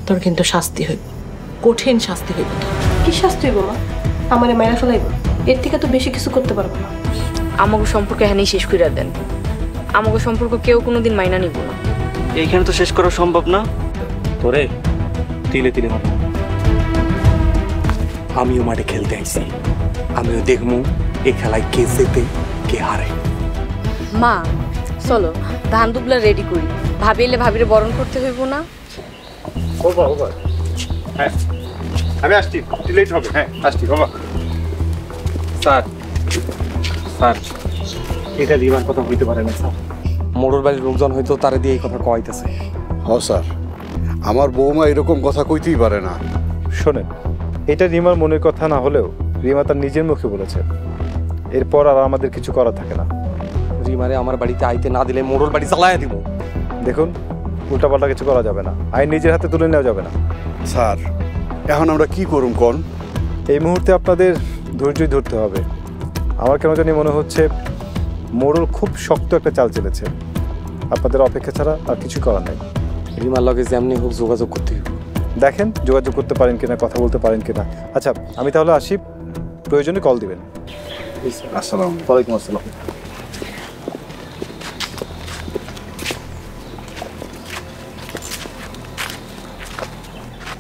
তোর কিন্তু শাস্তি হইব, কঠিন শাস্তি হইব। কি শাস্তি হইব মা? আমারে মাইরা ফেলাইব? এর থেকে তো বেশি কিছু করতে পারবো না। আমাকে সম্পর্ক এখানেই শেষ করে দেন। আমাকে সম্পর্ক কেউ কোনোদিন মাইনা নিব না। এইখানে তো শেষ করা সম্ভব না। তোরে তিলে তিলে মারব। আমিও মাঠে খেলতে আইছি, আমিও দেখবো এই খেলায় কে জেতে কে হারে। মা চলো ধান দুবলা রেডি করি, ভাবি এলে ভাবিরে বরণ করতে হইব না? হ্যাঁ আমি আসছি, লেট হবে। হ্যাঁ আসছি বাবা। স্যার স্যার এটা দিবার কথা হইতে পারে না স্যার। মোড়র বাড়ির লোকজন হয়তো তারে দিয়ে এই কথা কইতেছে। হ স্যার, আমার বৌমা এরকম কথা কইতেই পারে না। শোনেন, এটা রিমার মনের কথা না হলেও রিমা তার নিজের মুখে বলেছে। এরপর আর আমাদের কিছু করা থাকে না। রিমারে আমার বাড়িতে আইতে না দিলে মোড়র বাড়ি জ্বালায়া দিব। দেখুন, উল্টাপাল্টা কিছু করা যাবে না, আইন নিজের হাতে তুলে নেওয়া যাবে না। স্যার এখন আমরা কি করুম কোন? এই মুহূর্তে আপনাদের ধৈর্যই ধরতে হবে। আমার কেন জানি মনে হচ্ছে মোড়ল খুব শক্ত একটা চাল চেলেছে। আপনাদের অপেক্ষা ছাড়া আর কিছু করার নাই। রিমার লগে যেমনি হোক যোগাযোগ করতে হবে। দেখেন যোগাযোগ করতে পারেন কিনা, কথা বলতে পারেন কিনা। আচ্ছা আমি তাহলে আসি, প্রয়োজনে কল দিবেন। আসসালাম। ওয়ালাইকুম আসসালাম।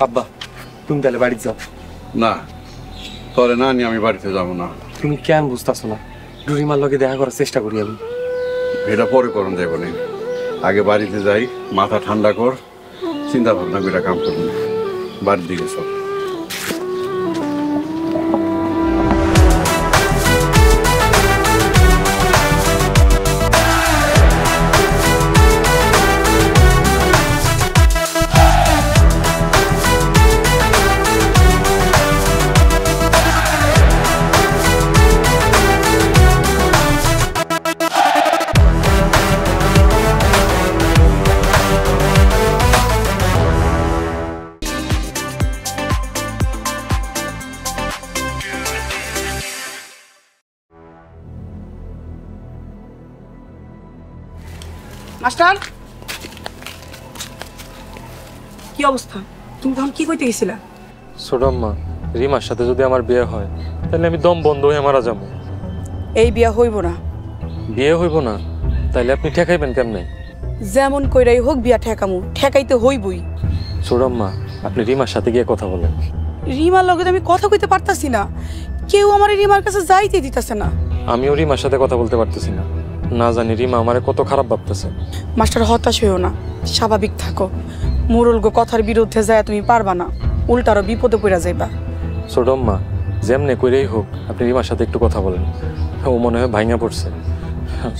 আব্বা তুমি তাহলে বাড়ি যাও। না, তোরে না নিয়ে আমি বাড়িতে যাবো না। তুমি কেন বুঝতেছো না? রিমার লগে দেখা করার চেষ্টা করি আমি। এটা পরে করুন যাবো না, আগে বাড়িতে যাই, মাথা ঠান্ডা কর, চিন্তা ভাবনা করে কাম করুন। বাড়ির দিকে সব মাস্টার, কি অবস্থা? তুমি তখন কি কইতে গেছিলা? ছোটম্মা, রিমার সাথে যদি আমার বিয়ে হয় তাহলে আমি দম বন্ধ হয়ে মারা যাবো। এই বিয়া হইব না। বিয়ে হইব না? তাইলে আপনি ঠেকাইবেন কেমনে? যেমন কইরাই হোক বিয়া ঠেকামু, ঠেকাইতে হইবই। ছোটম্মা, আপনি রিমার সাথে গিয়ে কথা বলেন। রিমার লগে আমি কথা কইতে পারতাছি না, কেউ আমার রিমার কাছে যাইতে দিতেছে না। আমিও রিমার সাথে কথা বলতে পারতেছি না, না জানি রিমা আমারে কত খারাপ ভাবতেছে। মাস্টার হতাশ হইও না, স্বাভাবিক থাকো। মুরুলগো কথার বিরুদ্ধে যায় তুমি পারবা না, উল্টারও বিপদে পড়া যাইবা। ছোটম্মা, যেমনে কইরেই হোক আপনি রিমার সাথে একটু কথা বলেন। ও মনে হয় ভাঙা পড়ছে।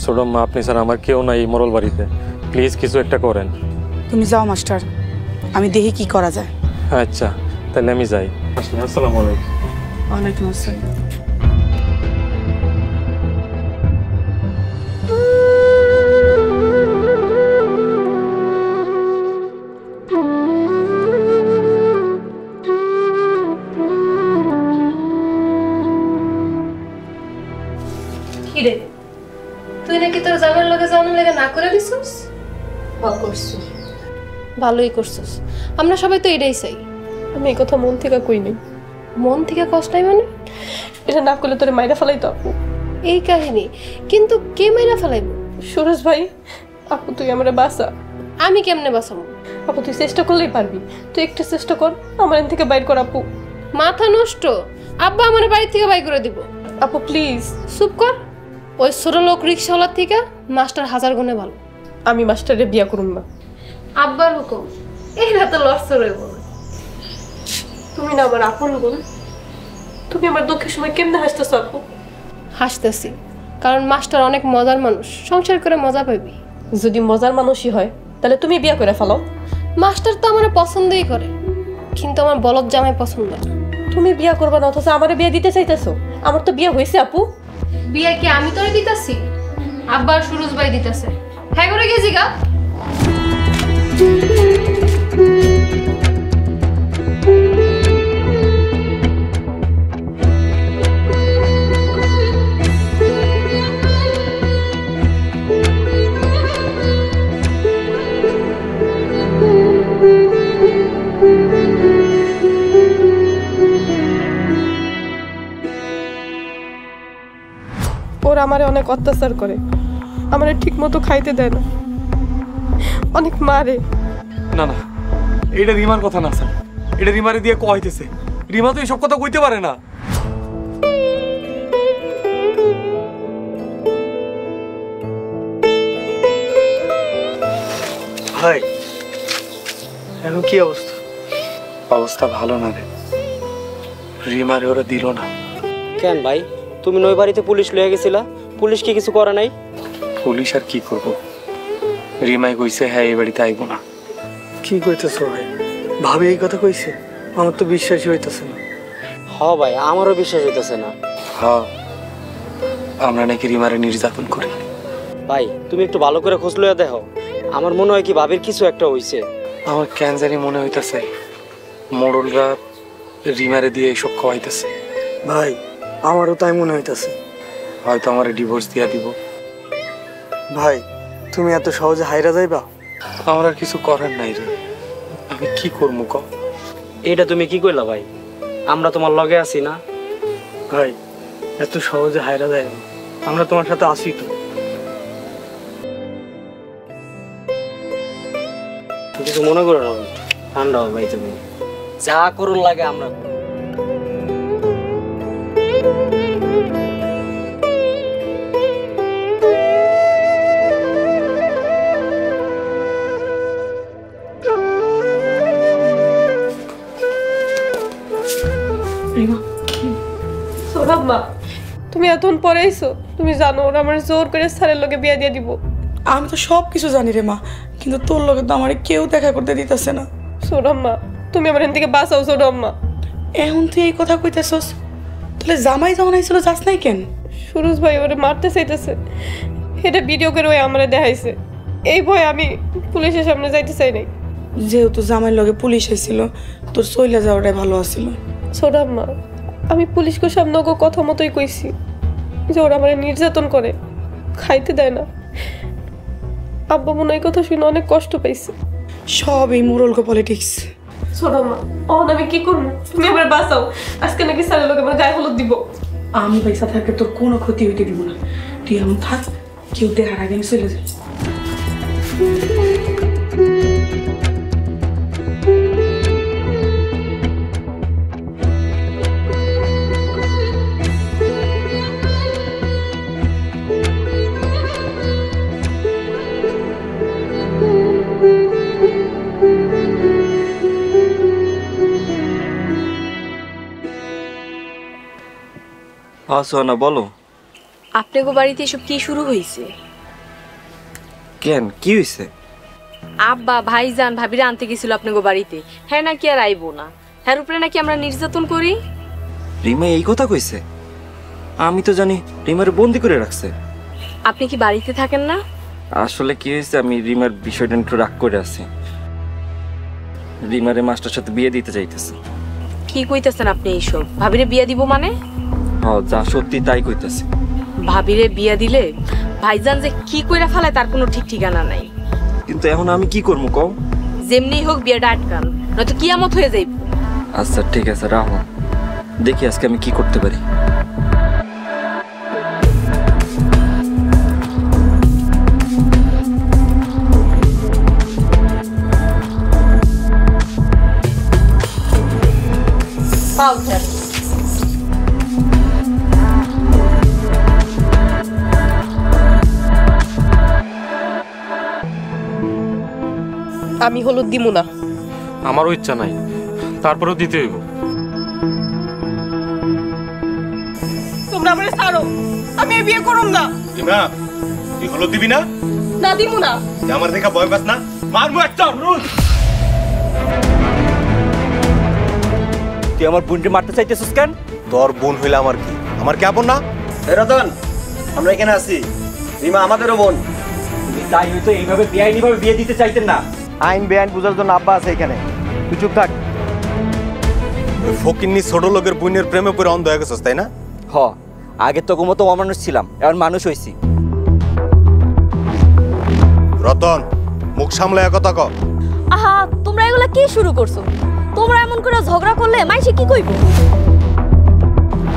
ছোটম্মা, আপনি স্যার আমার কেউ নাই এই মরল বাড়িতে, প্লিজ কিছু একটা করেন। তুমি যাও মাস্টার, আমি দেখি কি করা যায়। আচ্ছা তাহলে আমি যাই। আসসালামু আলাইকুম। ওয়ালাইকুম আসসালাম। কিরে, তুই নাকি তোর জামার লগে জানার লেগে না করে দিছিস? করছিস, ভালোই করছিস। আমরা সবাই তো এটাই চাই। আমি এই কথা মন থেকে কই নাই। মন থেকে কষ্ট নাই মানে? এটা না করলে তোরে মাইরা ফেলাই তো আপু। এই কাহিনী কিন্তু কে মাইরা ফেলাইব? সুরজ ভাই। আপু তুই আমারে বাঁচা। আমি কেমনে বাঁচাবো? আপু তুই চেষ্টা করলেই পারবি, তুই একটু চেষ্টা কর, আমার এখান থেকে বাইর কর আপু। মাথা নষ্ট, আব্বা আমার বাড়ি থেকে বাইর করে দিব। আপু প্লিজ চুপ কর। ওই ছোট লোক রিক্সাওয়ালার থেকে মাস্টার হাজার গুণে ভালো। আমি মাস্টারে বিয়া করুম না। আব্বার হুকুম, এইটা তো লড়ছর হইব না। তুমি না আমার আপন বোন, তুমি আমার দুঃখের সময় কেমনে হাসতেছ আপু? হাসতেছি কারণ মাস্টার অনেক মজার মানুষ, সংসার করে মজা পাইবি। যদি মজার মানুষই হয় তাহলে তুমি বিয়া করে ফেলো। মাস্টার তো আমার পছন্দই করে, কিন্তু আমার বলদ জামাই পছন্দ না। তুমি বিয়া করবা না অথচ আমারে বিয়ে দিতে চাইতেছো? আমার তো বিয়ে হয়েছে আপু। বিয়ে কি আমি তোরে দিতাছি? আব্বার সুরজ ভাই দিতেছে। হ্যাঁ করে গেছি গা। ওরা আমারে অনেক অত্যাচার করে, আমারে ঠিক মতো খাইতে দেয় না, অনেক মারে। না না, এটা রিমার কথা না স্যার, এটা রিমারে দিয়ে কইতেছে। রিমা তো এইসব কথা কইতে পারে না। ভাই এখন কি অবস্থা? অবস্থা ভালো না রে, রিমারে ওরা দিল না। কেন ভাই, তুমি নই বাড়িতে পুলিশ লয়ে গেছিলা, পুলিশ কি কিছু করে নাই? পুলিশ আর কি করব, রিমাই কইছে হ্যাঁ এই বাড়িতে আইব না। কি কইতেছ ভাই? ভাবে এই কথা কইছে? আমার তো বিশ্বাসই হইতেছে না। হ ভাই, আমারও বিশ্বাস হইতেছে না। হ্যাঁ, আমরা নাকি রিমারে নির্যাতন করি। ভাই তুমি একটু ভালো করে খোঁজ লইয়া দেখো, আমার মনে হয় কি ভাবির কিছু একটা হইছে। আমার কেন জানি মনে হইতেছে মোড়লরা রিমারে দিয়ে এইসব খাওয়াইতেছে। ভাই আমারও তাই মনে হইতেছে, হয়তো আমার ডিভোর্স দিয়া দিব। ভাই তুমি এত সহজে হাইরা যাইবা? আমার আর কিছু করার নাই রে, আমি কি করবো ক? এটা তুমি কি কইলা ভাই? আমরা তোমার লগে আছি না। ভাই এত সহজে হাইরা যায় না, আমরা তোমার সাথে আছি তো। কিছু মনে করো না, ঠান্ডা হবে ভাই, তুমি যা করুন লাগে আমরা করব। সোনাম্মা, তুমি এতক্ষণ পরে আইছো? তুমি জানো ওরা আমার জোর করে স্যারের লগে বিয়া দিয়ে দিব। আমি তো সব কিছু জানি রে মা, কিন্তু তোর লগে তো আমার কেউ দেখা করতে দিতেছে না। সোনাম্মা, তুমি আমার এখান থেকে বাঁচাও সোনাম্মা। এখন তুই এই কথা কইতেছস? তাহলে জামাই যখন আইছিল যাস নাই কেন? সুরজ ভাই ওরে মারতে চাইতেছে, এটা ভিডিও করে ওই আমারে দেখাইছে। এই ভয় আমি পুলিশের সামনে যাইতে চাই নাই। যেহেতু জামাইয়ের লগে পুলিশ আইছিল, তোর চইলা যাওয়াটাই ভালো আছিল। সোনাম্মা, আমি পুলিশকে সামনে ওকে কথা মতোই কইছি যে ওরা আমারে নির্যাতন করে, খাইতে দেয় না। আব্বা মনে এই কথা শুনে অনেক কষ্ট পাইছে। সব এই মোরলকো পলিটিক্স। সোনাম্মা, আমি কি করবো? তুমি আমার বাঁচাও। আজকে নাকি স্যারের লোক আমার গায়ে হলুদ দিব। আমি পয়সা থাকলে তোর কোনো ক্ষতি হইতে দিব না। তুই এমন থাক, কেউ দেখার আগে আমি চলে যাই। না বলো, আপনাকে বাড়িতে এসব কি শুরু হয়েছে? কেন কি হয়েছে? আব্বা ভাইজান ভাবিরা আনতে গেছিল আপনাকে বাড়িতে, হ্যাঁ নাকি আর আইবো না, হ্যাঁ উপরে নাকি আমরা নির্যাতন করি। রিমা এই কথা কইছে? আমি তো জানি রিমারে বন্দি করে রাখছে। আপনি কি বাড়িতে থাকেন না? আসলে কি হয়েছে, আমি রিমার বিষয়টা একটু রাগ করে আছি। রিমারে মাস্টার সাথে বিয়ে দিতে চাইতেছে। কি কইতেছেন আপনি এইসব? ভাবিরে বিয়া দিব মানে? হ্যাঁ, যা সত্যি তাই কইতেছে। ভাবিরে বিয়া দিলে ভাইজান যে কি কইরা ফেলায় তার কোনো ঠিক ঠিকানা নাই। কিন্তু এখন আমি কি করবো কও? যেমনি হোক বিয়াটা আটকান, নয়তো কিয়ামত হয়ে যাইব। আচ্ছা ঠিক আছে, রাখো, দেখি আজকে আমি কি করতে পারি। আমি হলুদ দিমু না। আমারও ইচ্ছা নাই, তারপরেও দিতে হইব। তোমরা আমারে ছাড়ো, আমি এই বিয়ে করুম না। রিমা, তুই হলুদ দিবি না? না দিমু না। আমার দেখা ভয় পাস না? মারবো একটা। তুই আমার বোনকে মারতে চাইতেছিস কেন? তোর বোন হইলে আমার কি? আমার কি আপন না? রতন, আমরা এখানে আছি, রিমা আমাদেরও বোন। তুমি তাই হয়তো এইভাবে বেআইনি ভাবে বিয়ে দিতে চাইতেন না। আইন বেআইন বুঝার জন্য আব্বা আছে এখানে, তুই চুপ থাক। ওই ফকিন্নি ছোট লোকের বোনের প্রেমে পড়ে অন্ধ হয়ে গেছিস, তাই না? হ, আগে তো মতো অমানুষ ছিলাম, এখন মানুষ হইছি। রতন, মুখ সামলে কথা ক। আহা, তোমরা এগুলা কি শুরু করছো? তোমরা এমন করে ঝগড়া করলে মাইসে কি কইব?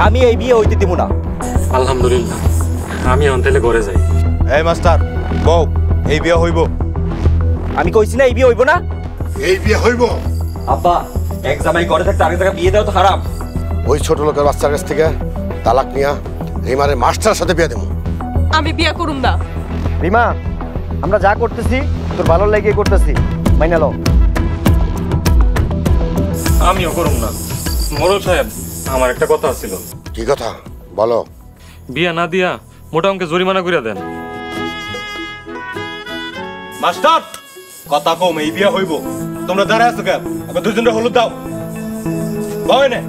আমি এই বিয়ে হইতে দিব না। আলহামদুলিল্লাহ, আমি এখন তাহলে ঘরে যাই। এই মাস্টার বউ, এই বিয়ে হইব? আমি কইছি না এই বিয়ে হইব না? এই বিয়ে হইব? আব্বা, এক জামাই ঘরে থাকতে আরেক জায়গায় বিয়ে দেওয়া তো হারাম। ওই ছোট লোকের বাচ্চার কাছ থেকে তালাক নিয়া রিমারে মাস্টারের সাথে বিয়ে দেবো। আমি বিয়া করুম না। রিমা, আমরা যা করতেছি তোর ভালো লেগে করতেছি, মাইনা লও। আমিও করুম না। মোড়ল সাহেব, আমার একটা কথা ছিল। কি কথা বলো? বিয়া না দিয়া মোটা অঙ্কে জরিমানা করে দেন। মাস্টার কথা কম, এই বিয়ে হইব। তোমরা দাঁড়ায় আছো কেন? আগে দুজনের হলুদ দাও। ভয় নেই।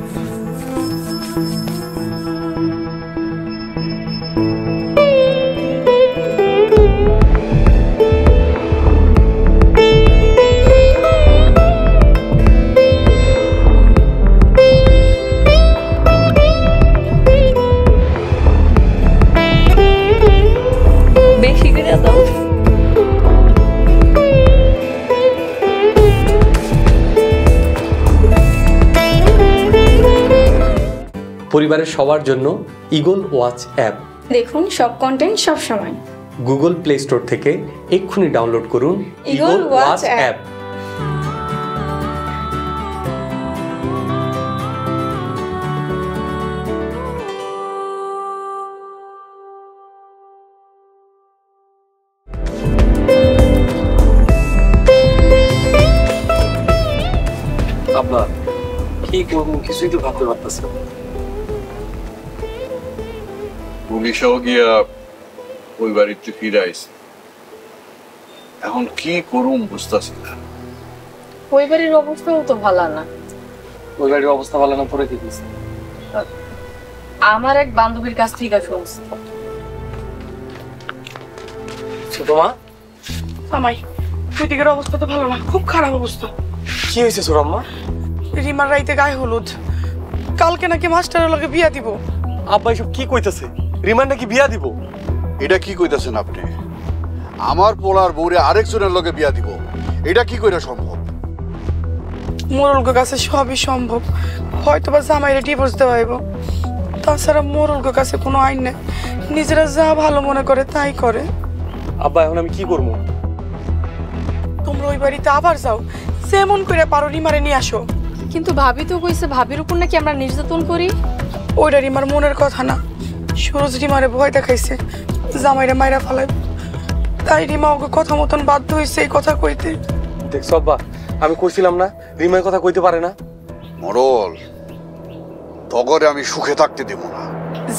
বেশি করে দাও। পরিবারের সবার জন্য ইগল ওয়াচ অ্যাপ দেখুন সব কন্টেন্ট সব সময়। গুগল প্লে স্টোর থেকে এক্ষুনি ডাউনলোড করুন ইগল ওয়াচ অ্যাপ। আব্বা, কি করবো কিছুই তো ভাবতে পারতেছি না। পুলিশও গিয়া ওই বাড়িতে ফিরে আইছে। এখন কি করুম বুঝতেছি না। ওই বাড়ির অবস্থাও তো ভালো না। ওই বাড়ির অবস্থা ভালো না, পরে দেখিস। আমার এক বান্ধবীর কাছ থেকে শুনছি। ছোট মা, জামাই, তুই দিকের অবস্থা তো ভালো না, খুব খারাপ অবস্থা। কি হয়েছে ছোট আম্মা? রিমার রাইতে গায়ে হলুদ, কালকে নাকি মাস্টারের লগে বিয়া দিব। আব্বা এসব কি কইতাছে? রিমান্ড নাকি বিয়া দিব? এটা কি কইতাছেন আপনি? আমার পোলার বউরে আরেকজনের লগে বিয়া দিব, এটা কি কইরা সম্ভব? মোরলগো কাছে সবই সম্ভব, হয়তো বা জামাইরে ডিভোর্স দেওয়া হইব। তাছাড়া মোরলগো কাছে কোনো আইন নেই, নিজেরা যা ভালো মনে করে তাই করে। আব্বা এখন আমি কি করবো? তোমরা ওই বাড়িতে আবার যাও, যেমন করে পারো রিমারে নিয়ে আসো। কিন্তু ভাবি তো কইছে ভাবির উপর নাকি আমরা নির্যাতন করি। ওইটা রিমার মনের কথা না, সুরজ রিমারে ভয় দেখাইছে জামাইরে মাইরা ফেলাই, তাই রিমা ওকে কথা মতন বাধ্য হয়েছে এই কথা কইতে। দেখছো আব্বা, আমি কইছিলাম না রিমার কথা কইতে পারে না। মরল, তগরে আমি সুখে থাকতে দেব না।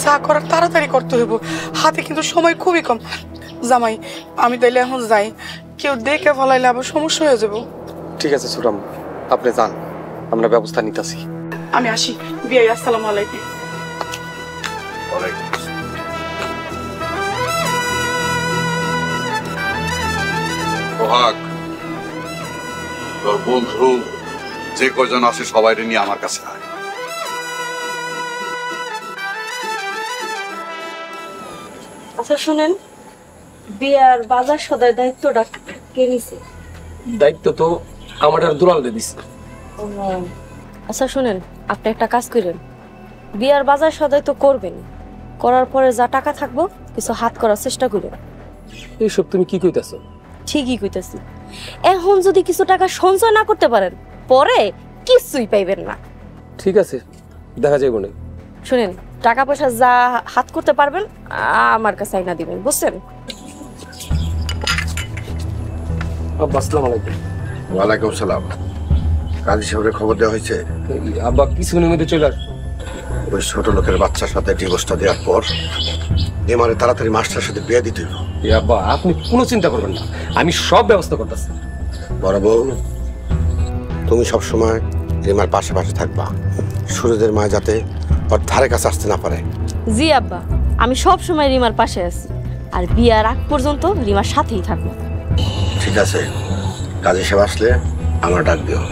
যা করার তাড়াতাড়ি করতে হইব, হাতে কিন্তু সময় খুবই কম। জামাই, আমি তাইলে এখন যাই, কেউ দেখে ফলাইলে আবার সমস্যা হয়ে যাব। ঠিক আছে ছোট আম্মা, আপনি যান, আমরা ব্যবস্থা নিতেছি। আমি আসি। বিয়ে, আসসালামু আলাইকুম। সোহাগ, তোর বন্ধু যে কজন আছে সবাই নিয়ে আমার কাছে আয়। আচ্ছা শুনেন, বিয়ার বাজার সদাই দায়িত্বটা কে নিছে? দায়িত্ব তো আমার আর দুলাল দিয়ে দিছে। আচ্ছা শুনেন, আপনি একটা কাজ করেন, বিয়ার বাজার সদাই তো করবেন, করার পরে যা টাকা থাকবো কিছু হাত করার চেষ্টা করেন। এইসব তুমি কি কইতাছো? ঠিকই কইতাছি। এখন যদি কিছু টাকা সঞ্চয় না করতে পারেন, পরে কিছুই পাইবেন না। ঠিক আছে, দেখা যাইব না। শুনেন, টাকা পয়সা যা হাত করতে পারবেন আমার কাছে আইনা দিবেন, বুঝছেন? আব্বা আসসালামু আলাইকুম। ওয়ালাইকুম সালাম। কাজী সাহেবের খবর দেওয়া হয়েছে? আব্বা কিছুক্ষণের মধ্যে চলে আস। ওই ছোট লোকের বাচ্চার সাথে ডিভোর্সটা দেওয়ার পর রিমারে তাড়াতাড়ি মাস্টারের সাথে বিয়ে দিতে হইব। আব্বা আপনি কোনো চিন্তা করবেন না, আমি সব ব্যবস্থা করতেছি। বড় বউ, তুমি সবসময় রিমার পাশে পাশে থাকবা, সুরজের মা যাতে ওর ধারে কাছে আসতে না পারে। জি আব্বা, আমি সব সময় রিমার পাশে আছি, আর বিয়ার আগ পর্যন্ত রিমার সাথেই থাকবো। ঠিক আছে, কাজী সাহেব আসলে আমার ডাক দিও।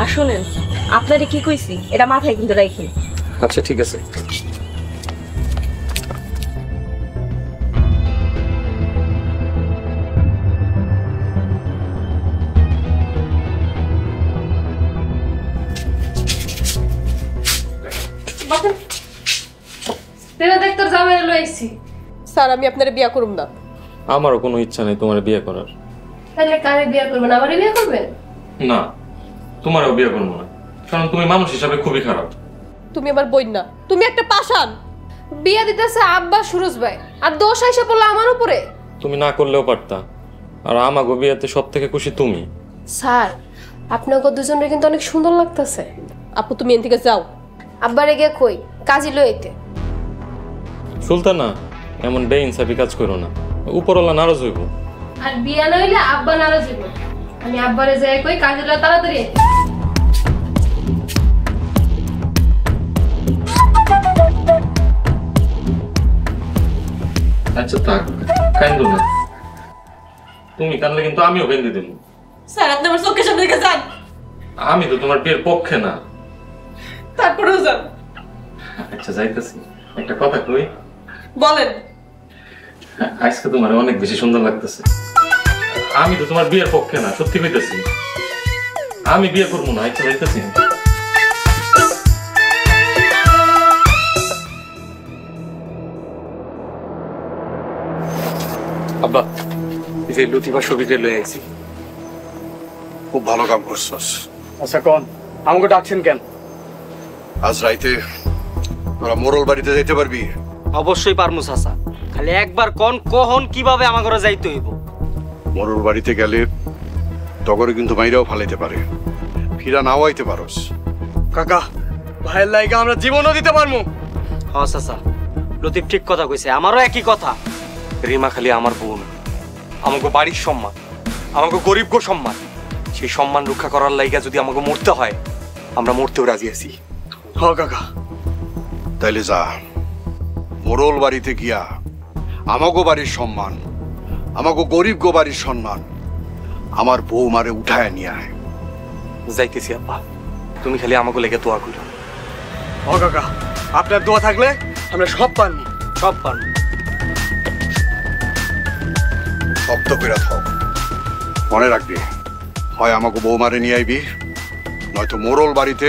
আর শুনেন, আপনারে কি কইছি এটা মাথায় কিন্তু রাখেন। আচ্ছা ঠিক আছে। আইছি। স্যার আমি আপনার বিয়া করব না। আমারও কোনো ইচ্ছা নেই তোমার বিয়ে করার। তাহলে কারে বিয়া করবেন? আমারে বিয়া করবেন? না, তোমারও বিয়ে করবো না, কারণ তুমি মানুষ হিসাবে খুবই খারাপ। তুমি আমার বোন না, তুমি একটা পাষাণ। বিয়া দিতেছে আব্বা সুরজ ভাই, আর দোষ আইসা পড়লো আমার উপরে। তুমি না করলেও পারতা, আর আমাগো বিয়েতে সব থেকে খুশি তুমি। স্যার আপনাকে দুজনের কিন্তু অনেক সুন্দর লাগতেছে। আপু তুমি এখান থেকে যাও। আব্বারে গিয়ে কই কাজী লইতে। সুলতানা, এমন বেইনসাফি কাজ করো না, উপরওয়ালা নারাজ হইব। আর বিয়া না হইলে আব্বা নারাজ হইব। আমি আব্বারে যাই কই কাজী লইতে তাড়াতাড়ি। আচ্ছা থাক, কান্দো না। তুমি কান্দলে কিন্তু আমিও বেঁধে দেব। স্যার আপনি আমার চোখের সামনে থেকে যান। আমি তো তোমার বিয়ের পক্ষে না। তারপরেও যান। আচ্ছা যাইতেছি, একটা কথা কই। বলেন। আজকে তোমার অনেক বেশি সুন্দর লাগতেছে। আমি তো তোমার বিয়ের পক্ষে না, সত্যি কইতেছি। আমি বিয়ে করবো না। আচ্ছা যাইতেছি। আব্বা, এই যে লতিফা ছবিতে লয়ে আইছি। খুব ভালো কাম করছস। আচ্ছা কোন আমাকে ডাকছেন কেন? আজ রাইতে তোরা মোড়ল বাড়িতে যাইতে পারবি? অবশ্যই পারমু চাচা, খালি একবার কোন কখন কিভাবে আমার ঘরে যাইতে হইব। মোড়ল বাড়িতে গেলে তগরে কিন্তু মাইরাও ফালাইতে পারে, ফিরা নাও আইতে পারস। কাকা, ভাইয়ের লাইগা আমরা জীবনও দিতে পারমু। হ্যাঁ চাচা, লতিফ ঠিক কথা কইছে, আমারও একই কথা। রিমা খালি আমার বোন, আমাকে বাড়ির সম্মান, আমাকে গরিব গো সম্মান, সেই সম্মান রক্ষা করার লাইগা যদি আমাকে মরতে হয়, আমরা মরতেও রাজি আছি। হ কাকা। তাইলে যা, মোড়ল বাড়িতে গিয়া আমাগো বাড়ির সম্মান, আমাগো গরিব গো বাড়ির সম্মান আমার বৌমারে উঠায় নিয়ে আয়। যাইতেছি আব্বা, তুমি খালি আমাকে লেগে দোয়া করো। হ কাকা, আপনার দোয়া থাকলে আমরা সব পারবো, সব পারবো। শব্দ করে থাক, মনে রাখবি, হয় আমাকে বৌমারে নিয়ে আইবি, নয়তো মোড়ল বাড়িতে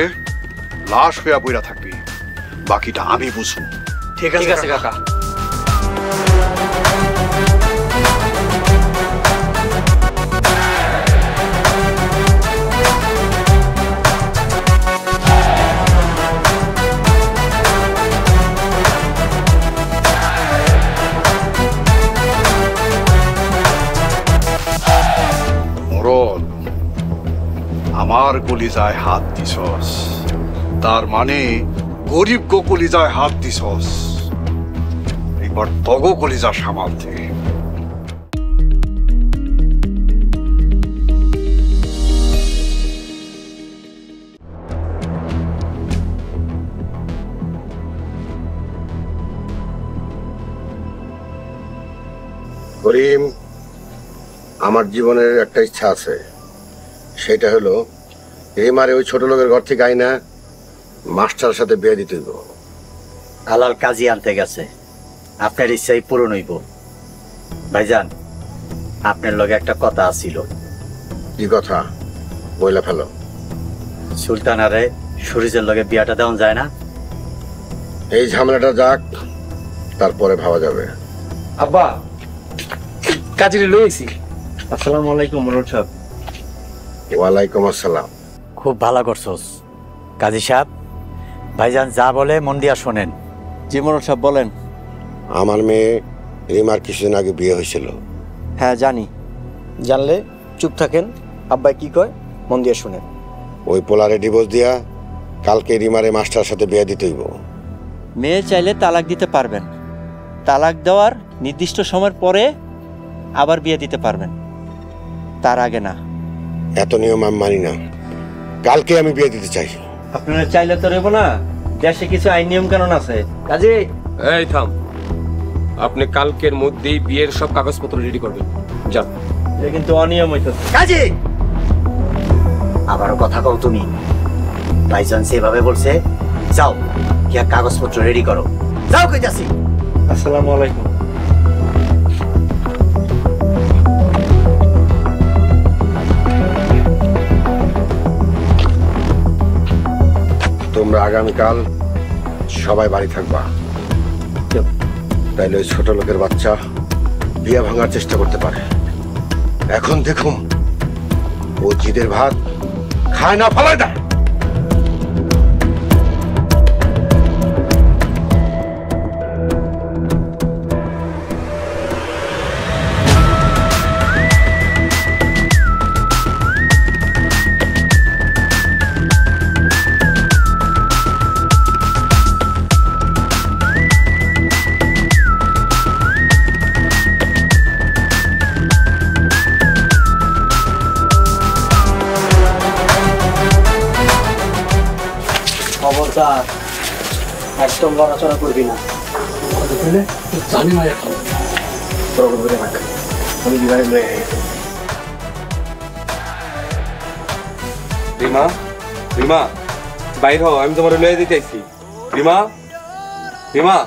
লাশ হইয়া বইরা থাকবি। বাকিটা আমি বুঝবো। ঠিক আছে কাকা। মোড়ল, আমার কলিজায় হাত দিছস, তার মানে গরিব গো কলিজায় হাত দিছস। এবার তগো কলিজা সামালতে। করিম, আমার জীবনের একটা ইচ্ছা আছে, সেটা হলো রিমারে ওই ছোট লোকের ঘর থেকে আইনা মাস্টারের সাথে বিয়ে দিতে হইব। হালাল কাজী আনতে গেছে, আপনার ইচ্ছাই পূরণ হইব। ভাইজান, আপনার লগে একটা কথা আছিল। কি কথা? বইলা ফেলো। সুলতানারে সুরিজের লগে বিয়াটা দেওয়া যায় না? এই ঝামেলাটা যাক, তারপরে ভাবা যাবে। আব্বা, কাজীরে লইছি। আসসালামু আলাইকুম মোড়ল সাহেব। ওয়ালাইকুম আসসালাম। খুব ভালো করছস কাজী সাহেব। ভাইজান যা বলে মন দিয়া শোনেন। জি মোড়ল সাহেব বলেন। আমার মেয়ে রিমার কিছুদিন আগে বিয়ে হয়েছিল। হ্যাঁ জানি। জানলে চুপ থাকেন, আব্বাই কি কয় মন দিয়ে শুনেন। ওই পোলারে ডিভোর্স দিয়া কালকে রিমারে মাস্টারের সাথে বিয়ে দিতে হইব। মেয়ে চাইলে তালাক দিতে পারবেন, তালাক দেওয়ার নির্দিষ্ট সময়ের পরে আবার বিয়ে দিতে পারবেন, তার আগে না। এত নিয়ম আমি মানি না, কালকে আমি বিয়ে দিতে চাই। আপনারা চাইলে তো রেবো না, দেশে কিছু আইন নিয়ম কানুন আছে। কাজে এই থাম, আপনি কালকের মধ্যেই বিয়ের সব কাগজপত্র রেডি করবেন। যান। এটা কিন্তু অনিয়ম হইতেছে। কাজী আবারও কথা কও তুমি। ভাইজান সেভাবে বলছে, যাও গিয়া কাগজপত্র রেডি করো। যাও কইতাছি। আসসালামু আলাইকুম। তোমরা আগামীকাল সবাই বাড়ি থাকবা। তাইলে ওই ছোট লোকের বাচ্চা বিয়া ভাঙার চেষ্টা করতে পারে। এখন দেখুন ও জিদের ভাত খায় না ফালায় দেয়। খবরদার, একদম লড়াচড়া করবি না। জানি না এখন আমি বিবাহে লয়ে রিমা, রিমা বাইর হও, আমি তোমার লয়ে দিতে আইছি। রিমা, রিমা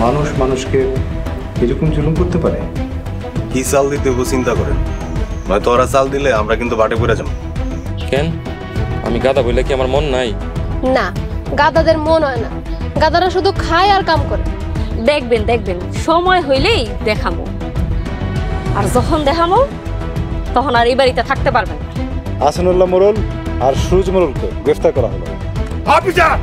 মানুষ মানুষকে এরকম জুলুম করতে পারে? কি চাল দিতে হবো চিন্তা করেন, নয়তো ওরা চাল দিলে আমরা কিন্তু বাটে পড়ে যাবো। কেন আমি গাদা বইলে কি আমার মন নাই? না, গাদাদের মন হয় না, গাদারা শুধু খায় আর কাম করে। দেখবেন দেখবেন সময় হইলেই দেখামো, আর যখন দেখামো তখন আর এই বাড়িতে থাকতে পারবেন না। আসানুল্লাহ মোড়ল আর সুরজ মোড়লকে গ্রেফতার করা হলো। অফিসার